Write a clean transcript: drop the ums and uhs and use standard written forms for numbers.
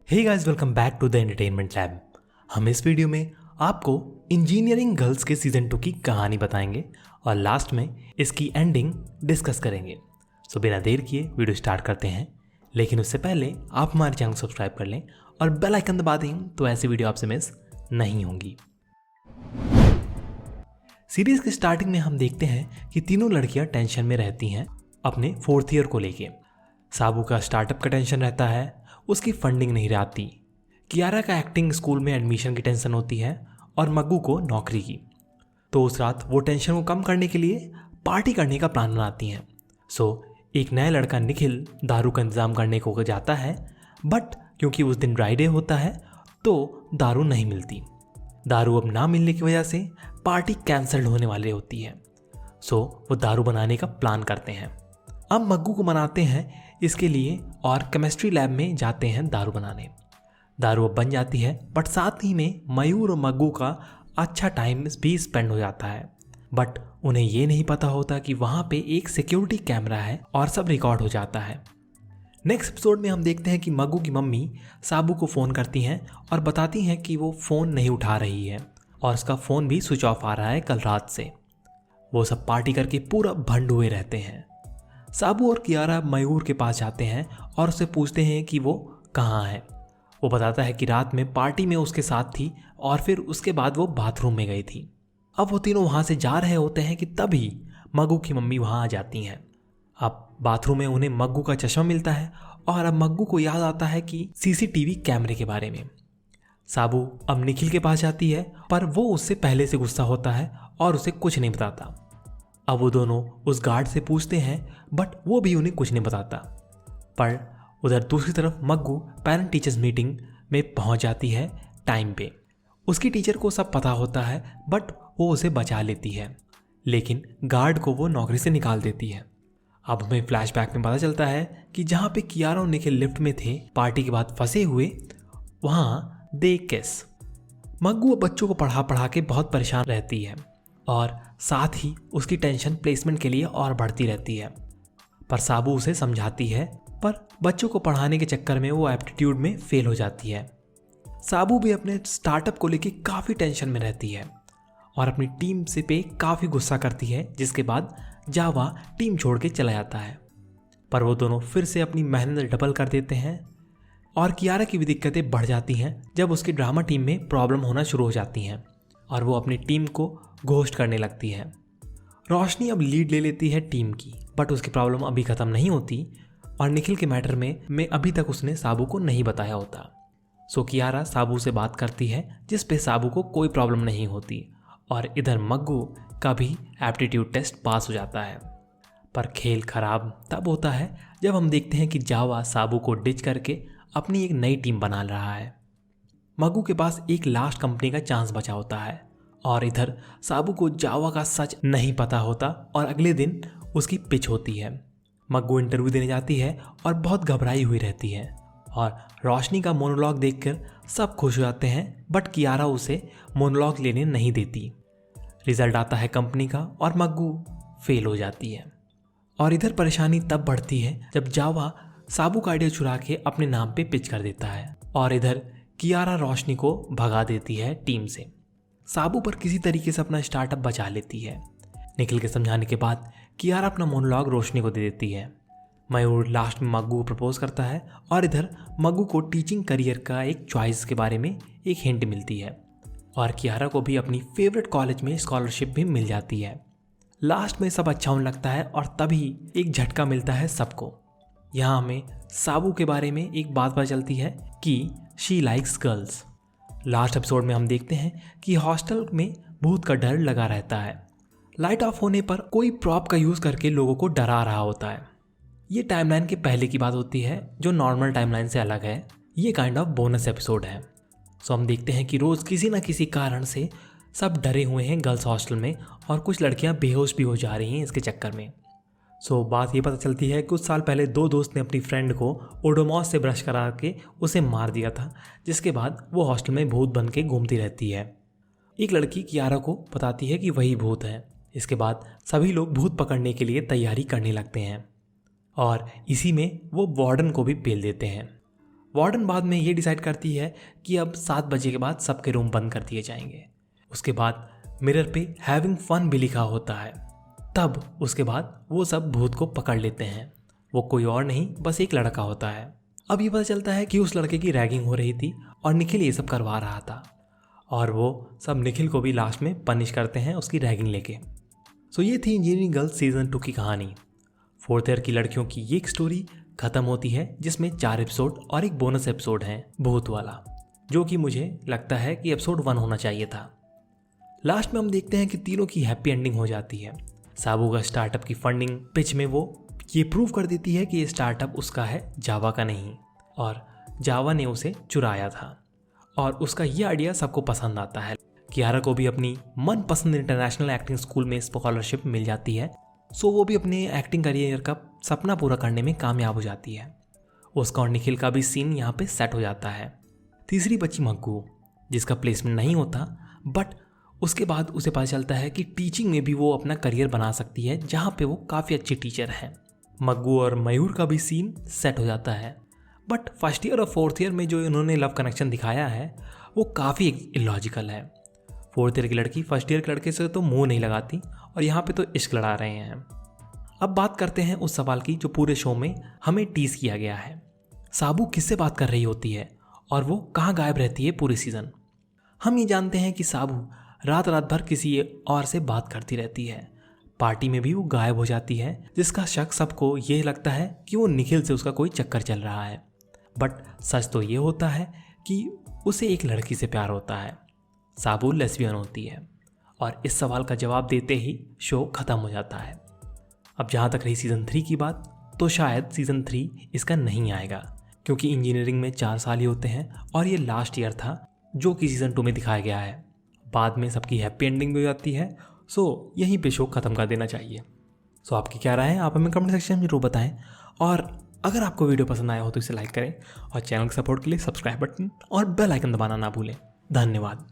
Hey guys, welcome back to the entertainment lab. हम इस video में आपको इंजीनियरिंग गर्ल्स के सीजन 2 की कहानी बताएंगे और लास्ट में इसकी एंडिंग डिस्कस करेंगे। सो बिना देर किए वीडियो स्टार्ट करते हैं, लेकिन उससे पहले आप हमारे चैनल को सब्सक्राइब कर लें और बेल आइकन दबा दें तो ऐसी वीडियो आपसे मिस नहीं होंगी। सीरीज के स्टार्टिंग में हम देखते हैं कि तीनों लड़कियां टेंशन में रहती हैं अपने 4th ईयर को लेके। साबू का स्टार्टअप का टेंशन रहता है, उसकी फंडिंग नहीं रहती। कियारा का एक्टिंग स्कूल में एडमिशन की टेंशन होती है और मग्गू को नौकरी की। तो उस रात वो टेंशन को कम करने के लिए पार्टी करने का प्लान बनाती हैं। एक नया लड़का निखिल दारू का इंतज़ाम करने को जाता है, बट क्योंकि उस दिन ड्राई डे होता है तो दारू नहीं मिलती। दारू अब ना मिलने की वजह से पार्टी कैंसल्ड होने वाली होती है। वो दारू बनाने का प्लान करते हैं। अब मग्गू को मनाते हैं इसके लिए और केमिस्ट्री लैब में जाते हैं दारू बनाने। दारू अब बन जाती है, बट साथ ही में मयूर और मग्गू का अच्छा टाइम भी स्पेंड हो जाता है। बट उन्हें ये नहीं पता होता कि वहाँ पे एक सिक्योरिटी कैमरा है और सब रिकॉर्ड हो जाता है। नेक्स्ट एपिसोड में हम देखते हैं कि मग्गू की मम्मी साबू को फ़ोन करती हैं और बताती हैं कि वो फ़ोन नहीं उठा रही है और उसका फ़ोन भी स्विच ऑफ आ रहा है कल रात से। वो सब पार्टी करके पूरा भंड हुए रहते हैं। साबू और कियारा मयूर के पास जाते हैं और उससे पूछते हैं कि वो कहाँ है। वो बताता है कि रात में पार्टी में उसके साथ थी और फिर उसके बाद वो बाथरूम में गई थी। अब वो तीनों वहाँ से जा रहे होते हैं कि तभी मग्गू की मम्मी वहाँ आ जाती हैं। अब बाथरूम में उन्हें मग्गू का चश्मा मिलता है और अब मग्गू को याद आता है कि सीसीटीवी कैमरे के बारे में। साबू अब निखिल के पास जाती है, पर वो उससे पहले से गुस्सा होता है और उसे कुछ नहीं बताता। अब वो दोनों उस गार्ड से पूछते हैं, बट वो भी उन्हें कुछ नहीं बताता। पर उधर दूसरी तरफ मग्गू पेरेंट टीचर्स मीटिंग में पहुंच जाती है टाइम पे। उसकी टीचर को सब पता होता है, बट वो उसे बचा लेती है, लेकिन गार्ड को वो नौकरी से निकाल देती है। अब हमें फ्लैशबैक में पता चलता है कि जहाँ पे कियारा और निखिल लिफ्ट में थे पार्टी के बाद फंसे हुए, वहाँ दे किस। मग्गू बच्चों को पढ़ा के बहुत परेशान रहती है और साथ ही उसकी टेंशन प्लेसमेंट के लिए और बढ़ती रहती है। पर साबू उसे समझाती है, पर बच्चों को पढ़ाने के चक्कर में वो एप्टीट्यूड में फेल हो जाती है। साबू भी अपने स्टार्टअप को लेकर काफ़ी टेंशन में रहती है और अपनी टीम से पे काफ़ी गुस्सा करती है, जिसके बाद जावा टीम छोड़ के चला जाता है। पर वो दोनों फिर से अपनी मेहनत डबल कर देते हैं और कियारा की भी दिक्कतें बढ़ जाती हैं जब उसकी ड्रामा टीम में प्रॉब्लम होना शुरू हो जाती हैं और वो अपनी टीम को घोस्ट करने लगती है। रोशनी अब लीड ले लेती है टीम की, बट उसकी प्रॉब्लम अभी ख़त्म नहीं होती और निखिल के मैटर में अभी तक उसने साबू को नहीं बताया होता। कियारा साबू से बात करती है, जिस पे साबू को कोई प्रॉब्लम नहीं होती और इधर मग्गू का भी एप्टीट्यूड टेस्ट पास हो जाता है। पर खेल खराब तब होता है जब हम देखते हैं कि जावा साबू को डिच करके अपनी एक नई टीम बना रहा है। मग्गू के पास एक लास्ट कंपनी का चांस बचा होता है और इधर साबू को जावा का सच नहीं पता होता और अगले दिन उसकी पिच होती है। मग्गू इंटरव्यू देने जाती है और बहुत घबराई हुई रहती है और रोशनी का मोनोलॉग देखकर सब खुश हो जाते हैं, बट कियारा उसे मोनोलॉग लेने नहीं देती। रिजल्ट आता है कंपनी का और मग्गू फेल हो जाती है। और इधर परेशानी तब बढ़ती है जब जावा साबू का आइडिया चुरा के अपने नाम पे पिच कर देता है और इधर कियारा रोशनी को भगा देती है टीम से। साबू पर किसी तरीके से अपना स्टार्टअप बचा लेती है। निखिल के समझाने के बाद कियारा अपना मोनोलॉग रोशनी को दे देती है। मयूर लास्ट में मग्गू को प्रपोज करता है और इधर मग्गू को टीचिंग करियर का एक चॉइस के बारे में एक हिंट मिलती है और कियारा को भी अपनी फेवरेट कॉलेज में स्कॉलरशिप भी मिल जाती है। लास्ट में सब अच्छा होने लगता है और तभी एक झटका मिलता है सबको। यहाँ हमें साबू के बारे में एक बात पता चलती है कि she likes girls. Last episode में हम देखते हैं कि हॉस्टल में भूत का डर लगा रहता है। लाइट ऑफ होने पर कोई प्रॉप का यूज़ करके लोगों को डरा रहा होता है। ये टाइमलाइन के पहले की बात होती है जो नॉर्मल टाइमलाइन से अलग है। ये काइंड ऑफ बोनस एपिसोड है। हम देखते हैं कि रोज़ किसी ना किसी कारण से सब डरे हुए हैं गर्ल्स हॉस्टल में और कुछ लड़कियां बेहोश भी हो जा रही हैं इसके चक्कर में। बात ये पता चलती है कुछ साल पहले दो दोस्त ने अपनी फ्रेंड को ओडोमॉस से ब्रश करा के उसे मार दिया था, जिसके बाद वो हॉस्टल में भूत बन के घूमती रहती है। एक लड़की कियारा को बताती है कि वही भूत है। इसके बाद सभी लोग भूत पकड़ने के लिए तैयारी करने लगते हैं और इसी में वो वार्डन को भी पेल देते हैं। वार्डन बाद में ये डिसाइड करती है कि अब 7 बजे के बाद सबके रूम बंद कर दिए जाएंगे। उसके बाद मिरर पे हैविंग फन भी लिखा होता है। तब उसके बाद वो सब भूत को पकड़ लेते हैं। वो कोई और नहीं, बस एक लड़का होता है। अब ये पता चलता है कि उस लड़के की रैगिंग हो रही थी और निखिल ये सब करवा रहा था, और वो सब निखिल को भी लास्ट में पनिश करते हैं उसकी रैगिंग लेके। सो ये थी इंजीनियरिंग गर्ल्स सीजन 2 की कहानी। 4th ईयर की लड़कियों की ये एक स्टोरी खत्म होती है, जिसमें 4 एपिसोड और एक बोनस एपिसोड है भूत वाला, जो कि मुझे लगता है कि एपिसोड 1 होना चाहिए था। लास्ट में हम देखते हैं कि तीनों की हैप्पी एंडिंग हो जाती है। साबू का स्टार्टअप की फंडिंग पिच में वो ये प्रूव कर देती है कि ये स्टार्टअप उसका है, जावा का नहीं, और जावा ने उसे चुराया था। और उसका ये आइडिया सबको पसंद आता है। कियारा को भी अपनी मनपसंद इंटरनेशनल एक्टिंग स्कूल में स्कॉलरशिप मिल जाती है, सो वो भी अपने एक्टिंग करियर का सपना पूरा करने में कामयाब हो जाती है। उसका और निखिल का भी सीन यहाँ पे सेट हो जाता है। तीसरी बच्ची मग्गू, जिसका प्लेसमेंट नहीं होता, बट उसके बाद उसे पता चलता है कि टीचिंग में भी वो अपना करियर बना सकती है, जहाँ पे वो काफ़ी अच्छी टीचर है। मग्गू और मयूर का भी सीन सेट हो जाता है। बट फर्स्ट ईयर और 4th ईयर में जो इन्होंने लव कनेक्शन दिखाया है वो काफ़ी इलॉजिकल है। 4th ईयर की लड़की फर्स्ट ईयर के लड़के से तो मुंह नहीं लगाती, और यहाँ पे तो इश्क लड़ा रहे हैं। अब बात करते हैं उस सवाल की जो पूरे शो में हमें टीज किया गया है। साबू किससे बात कर रही होती है और वो कहाँ गायब रहती है पूरे सीजन? हम ये जानते हैं कि साबू रात रात भर किसी और से बात करती रहती है। पार्टी में भी वो गायब हो जाती है, जिसका शक सबको ये लगता है कि वो निखिल से उसका कोई चक्कर चल रहा है। बट सच तो ये होता है कि उसे एक लड़की से प्यार होता है। साबू लेस्बियन होती है, और इस सवाल का जवाब देते ही शो खत्म हो जाता है। अब जहाँ तक रही सीज़न 3 की बात, तो शायद सीज़न 3 इसका नहीं आएगा, क्योंकि इंजीनियरिंग में 4 साल ही होते हैं और ये लास्ट ईयर था जो कि सीज़न 2 में दिखाया गया है। बाद में सबकी हैप्पी एंडिंग भी हो जाती है, सो यहीं पे शो ख़त्म कर देना चाहिए। सो आपकी क्या राय है, आप हमें कमेंट सेक्शन में जरूर बताएं। और अगर आपको वीडियो पसंद आया हो तो इसे लाइक करें, और चैनल के सपोर्ट के लिए सब्सक्राइब बटन और बेल आइकन दबाना ना भूलें। धन्यवाद।